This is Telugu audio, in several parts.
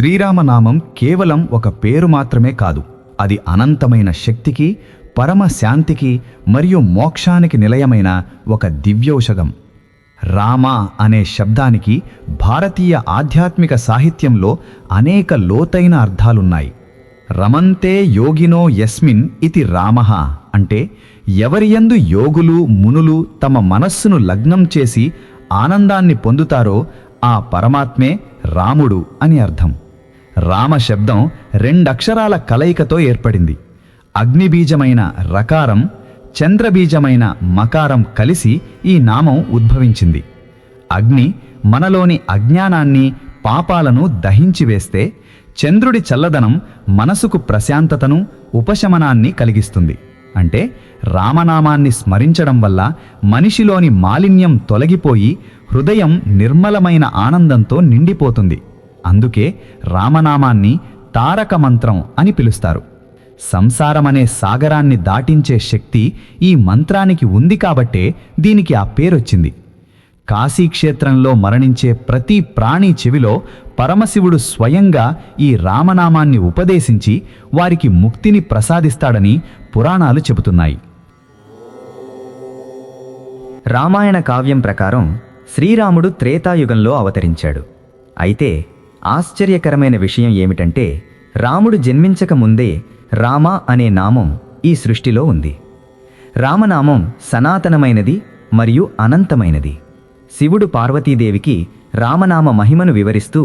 శ్రీరామనామం కేవలం ఒక పేరు మాత్రమే కాదు, అది అనంతమైన శక్తికి, పరమ శాంతికి మరియు మోక్షానికి నిలయమైన ఒక దివ్యౌషధం. రామ అనే శబ్దానికి భారతీయ ఆధ్యాత్మిక సాహిత్యంలో అనేక లోతైన అర్థాలున్నాయి. రమంతే యోగినో యస్మిన్ ఇతి రామః అంటే ఎవరియందు యోగులు మునులు తమ మనస్సును లగ్నం చేసి ఆనందాన్ని పొందుతారో ఆ పరమాత్మే రాముడు అని అర్థం. రామ శబ్దం రెండక్షరాల కలయికతో ఏర్పడింది. అగ్నిబీజమైన రకారం, చంద్రబీజమైన మకారం కలిసి ఈ నామం ఉద్భవించింది. అగ్ని మనలోని అజ్ఞానాన్ని, పాపాలను దహించివేస్తే, చంద్రుడి చల్లదనం మనసుకు ప్రశాంతతను, ఉపశమనాన్ని కలిగిస్తుంది. అంటే రామనామాన్ని స్మరించడం వల్ల మనిషిలోని మాలిన్యం తొలగిపోయి హృదయం నిర్మలమైన ఆనందంతో నిండిపోతుంది. అందుకే రామనామాన్ని తారక మంత్రం అని పిలుస్తారు. సంసారమనే సాగరాన్ని దాటించే శక్తి ఈ మంత్రానికి ఉంది కాబట్టే దీనికి ఆ పేరొచ్చింది. కాశీక్షేత్రంలో మరణించే ప్రతి ప్రాణి చెవిలో పరమశివుడు స్వయంగా ఈ రామనామాన్ని ఉపదేశించి వారికి ముక్తిని ప్రసాదిస్తాడని పురాణాలు చెబుతున్నాయి. రామాయణ కావ్యం ప్రకారం శ్రీరాముడు త్రేతాయుగంలో అవతరించాడు. అయితే ఆశ్చర్యకరమైన విషయం ఏమిటంటే, రాముడు జన్మించక ముందే రామ అనే నామం ఈ సృష్టిలో ఉంది. రామనామం సనాతనమైనది మరియు అనంతమైనది. శివుడు పార్వతీదేవికి రామనామ మహిమను వివరిస్తూ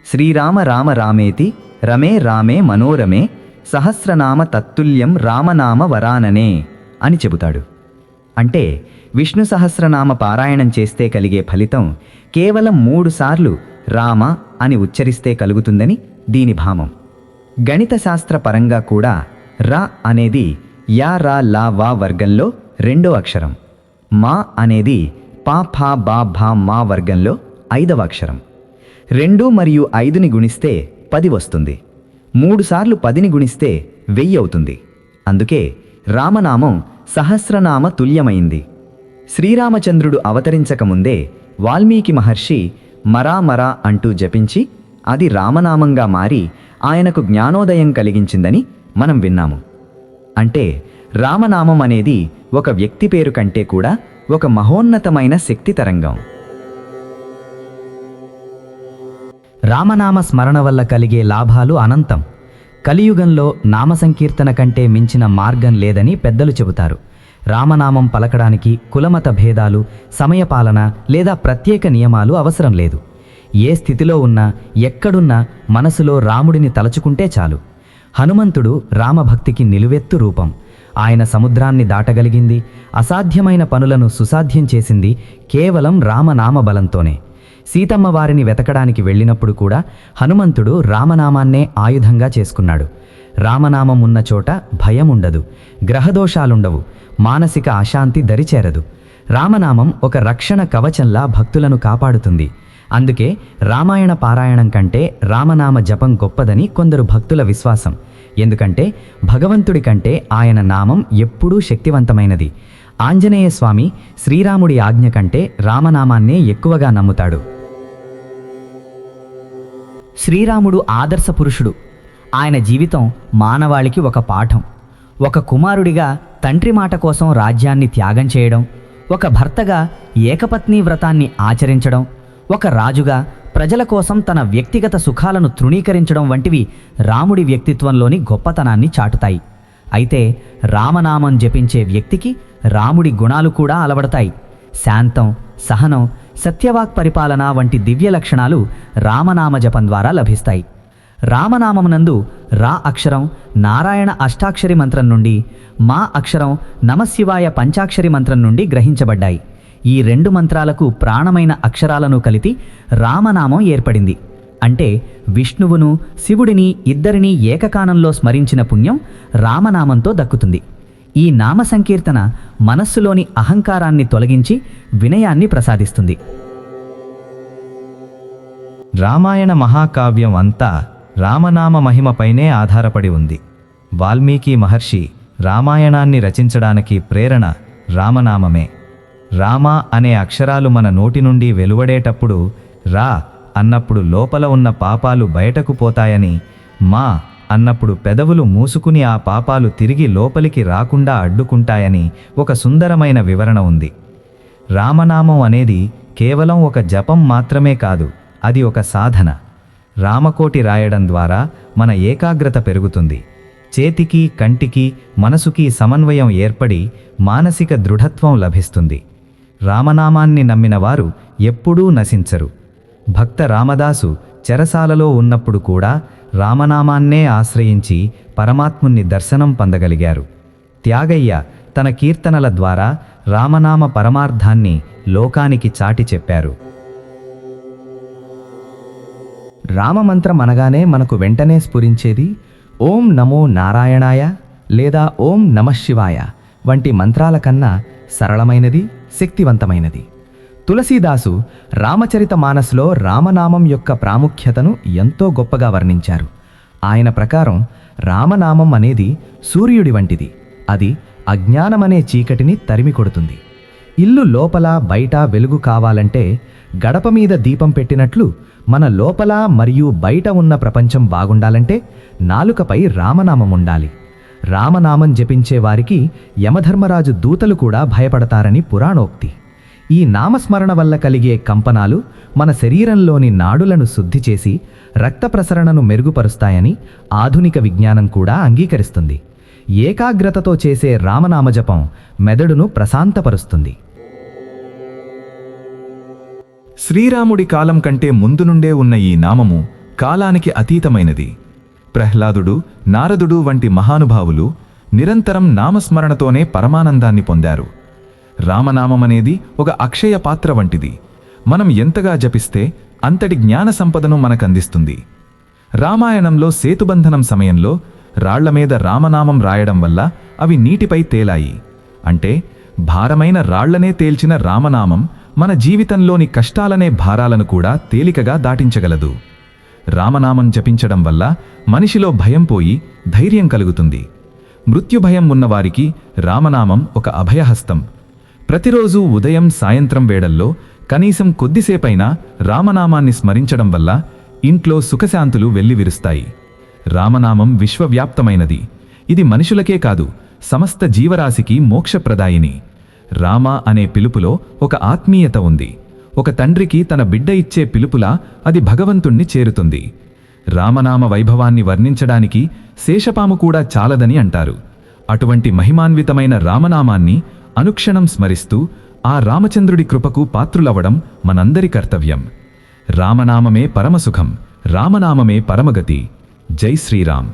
శ్రీరామ రామ రామేతి రమే రామే మనోరమే సహస్రనామ తత్తుల్యం రామనామ వరాననే అని చెబుతాడు. అంటే విష్ణు సహస్రనామ పారాయణం చేస్తే కలిగే ఫలితం కేవలం 3 సార్లు రామ అని ఉచ్చరిస్తే కలుగుతుందని దీని భావం. గణిత శాస్త్ర పరంగా కూడా రా అనేది యా రా లా వా వర్గంలో 2వ అక్షరం, మా అనేది పా ఫా బా భా మా వర్గంలో 5వ అక్షరం. 2 మరియు 5ని గుణిస్తే 10 వస్తుంది. 3 సార్లు 10ని గుణిస్తే 1000 అవుతుంది. అందుకే రామనామం సహస్రనామ తుల్యమైంది. శ్రీరామచంద్రుడు అవతరించకముందే వాల్మీకి మహర్షి మరా మరా అంటూ జపించి అది రామనామంగా మారి ఆయనకు జ్ఞానోదయం కలిగించిందని మనం విన్నాము. అంటే రామనామం అనేది ఒక వ్యక్తి పేరు కంటే కూడా ఒక మహోన్నతమైన శక్తి తరంగం. రామనామ స్మరణ వల్ల కలిగే లాభాలు అనంతం. కలియుగంలో నామ సంకీర్తన కంటే మించిన మార్గం లేదని పెద్దలు చెబుతారు. రామనామం పలకడానికి కులమత భేదాలు, సమయపాలన లేదా ప్రత్యేక నియమాలు అవసరం లేదు. ఏ స్థితిలో ఉన్నా, ఎక్కడున్నా మనసులో రాముడిని తలచుకుంటే చాలు. హనుమంతుడు రామభక్తికి నిలువెత్తు రూపం. ఆయన సముద్రాన్ని దాటగలిగింది, అసాధ్యమైన పనులను సుసాధ్యం చేసింది కేవలం రామనామ బలంతోనే. సీతమ్మ వారిని వెతకడానికి వెళ్ళినప్పుడు కూడా హనుమంతుడు రామనామాన్నే ఆయుధంగా చేసుకున్నాడు. రామనామం ఉన్న చోట భయం ఉండదు, గ్రహదోషాలుండవు, మానసిక అశాంతి దరిచేరదు. రామనామం ఒక రక్షణ కవచంలా భక్తులను కాపాడుతుంది. అందుకే రామాయణ పారాయణం కంటే రామనామ జపం గొప్పదని కొందరు భక్తుల విశ్వాసం. ఎందుకంటే భగవంతుడి కంటే ఆయన నామం ఎప్పుడూ శక్తివంతమైనది. ఆంజనేయ స్వామి శ్రీరాముడి ఆజ్ఞ కంటే రామనామాన్నే ఎక్కువగా నమ్ముతాడు. శ్రీరాముడు ఆదర్శ పురుషుడు. ఆయన జీవితం మానవాళికి ఒక పాఠం. ఒక కుమారుడిగా తండ్రి మాట కోసం రాజ్యాన్ని త్యాగం చేయడం, ఒక భర్తగా ఏకపత్నీ వ్రతాన్ని ఆచరించడం, ఒక రాజుగా ప్రజల కోసం తన వ్యక్తిగత సుఖాలను తృణీకరించడం వంటివి రాముడి వ్యక్తిత్వంలోని గొప్పతనాన్ని చాటుతాయి. అయితే రామనామం జపించే వ్యక్తికి రాముడి గుణాలు కూడా అలవడతాయి. శాంతం, సహనం, సత్యవాక్ పరిపాలన వంటి దివ్య లక్షణాలు రామనామ జపం ద్వారా లభిస్తాయి. రామనామమునందు రా అక్షరం నారాయణ అష్టాక్షరి మంత్రం నుండి, మా అక్షరం నమశివాయ పంచాక్షరి మంత్రం నుండి గ్రహించబడ్డాయి. ఈ 2 మంత్రాలకు ప్రాణమైన అక్షరాలను కలిపి రామనామం ఏర్పడింది. అంటే విష్ణువును, శివుడిని ఇద్దరినీ ఏకకాలంలో స్మరించిన పుణ్యం రామనామంతో దక్కుతుంది. ఈ నామ సంకీర్తన మనస్సులోని అహంకారాన్ని తొలగించి వినయాన్ని ప్రసాదిస్తుంది. రామాయణ మహాకావ్యం అంతా రామనామ మహిమపైనే ఆధారపడి ఉంది. వాల్మీకి మహర్షి రామాయణాన్ని రచించడానికి ప్రేరణ రామనామమే. రామ అనే అక్షరాలు మన నోటి నుండి వెలువడేటప్పుడు రా అన్నప్పుడు లోపల ఉన్న పాపాలు బయటకు పోతాయని, మా అన్నప్పుడు పెదవులు మూసుకుని ఆ పాపాలు తిరిగి లోపలికి రాకుండా అడ్డుకుంటాయని ఒక సుందరమైన వివరణ ఉంది. రామనామం అనేది కేవలం ఒక జపం మాత్రమే కాదు, అది ఒక సాధన. రామకోటి రాయడం ద్వారా మన ఏకాగ్రత పెరుగుతుంది. చేతికి, కంటికి, మనసుకి సమన్వయం ఏర్పడి మానసిక దృఢత్వం లభిస్తుంది. రామనామాన్ని నమ్మిన వారు ఎప్పుడూ నశించరు. భక్త రామదాసు చెరసాలలో ఉన్నప్పుడు కూడా రామనామాన్నే ఆశ్రయించి పరమాత్ముని దర్శనం పొందగలిగారు. త్యాగయ్య తన కీర్తనల ద్వారా రామనామ పరమార్థాన్ని లోకానికి చాటి చెప్పారు. రామమంత్రం అనగానే మనకు వెంటనే స్ఫురించేది ఓం నమో నారాయణాయ లేదా ఓం నమఃశివాయ వంటి మంత్రాల కన్నా సరళమైనది, శక్తివంతమైనది. తులసీదాసు రామచరిత మానస్లో రామనామం యొక్క ప్రాముఖ్యతను ఎంతో గొప్పగా వర్ణించారు. ఆయన ప్రకారం రామనామం అనేది సూర్యుడి వంటిది. అది అజ్ఞానమనే చీకటిని తరిమి కొడుతుంది. ఇల్లు లోపల బయట వెలుగు కావాలంటే గడప మీద దీపం పెట్టినట్లు మన లోపల మరియు బయట ఉన్న ప్రపంచం బాగుండాలంటే నాలుకపై రామనామం ఉండాలి. రామనామం జపించే వారికి యమధర్మరాజు దూతలు కూడా భయపడతారని పురాణోక్తి. ఈ నామస్మరణ వల్ల కలిగే కంపనాలు మన శరీరంలోని నాడులను శుద్ధి చేసి రక్త ప్రసరణను మెరుగుపరుస్తాయని ఆధునిక విజ్ఞానం కూడా అంగీకరిస్తుంది. ఏకాగ్రతతో చేసే రామనామజపం మెదడును ప్రశాంతపరుస్తుంది. శ్రీరాముడి కాలం కంటే ముందు నుండే ఉన్న ఈ నామము కాలానికి అతీతమైనది. ప్రహ్లాదుడు, నారదుడు వంటి మహానుభావులు నిరంతరం నామస్మరణతోనే పరమానందాన్ని పొందారు. రామనామమనేది ఒక అక్షయ పాత్ర వంటిది. మనం ఎంతగా జపిస్తే అంతటి జ్ఞాన సంపదను మనకందిస్తుంది. రామాయణంలో సేతుబంధనం సమయంలో రాళ్ల మీద రామనామం రాయడం వల్ల అవి నీటిపై తేలాయి. అంటే భారమైన రాళ్లనే తేల్చిన రామనామం మన జీవితంలోని కష్టాలనే భారాలను కూడా తేలికగా దాటించగలదు. రామనామం జపించడం వల్ల మనిషిలో భయం పోయి ధైర్యం కలుగుతుంది. మృత్యుభయం ఉన్నవారికి రామనామం ఒక అభయహస్తం. ప్రతిరోజు ఉదయం సాయంత్రం వేళల్లో కనీసం కొద్దిసేపైనా రామనామాన్ని స్మరించడం వల్ల ఇంట్లో సుఖశాంతులు వెల్లివిరుస్తాయి. రామనామం విశ్వవ్యాప్తమైనది. ఇది మనుషులకే కాదు, సమస్త జీవరాశికి మోక్షప్రదాయిని. రామ అనే పిలుపులో ఒక ఆత్మీయత ఉంది. ఒక తండ్రికి తన బిడ్డ ఇచ్చే పిలుపులా అది భగవంతుణ్ణి చేరుతుంది. రామనామ వైభవాన్ని వర్ణించడానికి శేషపాము కూడా చాలదని అంటారు. అటువంటి మహిమాన్వితమైన రామనామాన్ని అనుక్షణం స్మరిస్తూ ఆ రామచంద్రుడి కృపకు పాత్రులవ్వడం మనందరి కర్తవ్యం. రామనామమే పరమసుఖం, రామనామమే పరమగతి. జై శ్రీరామ్.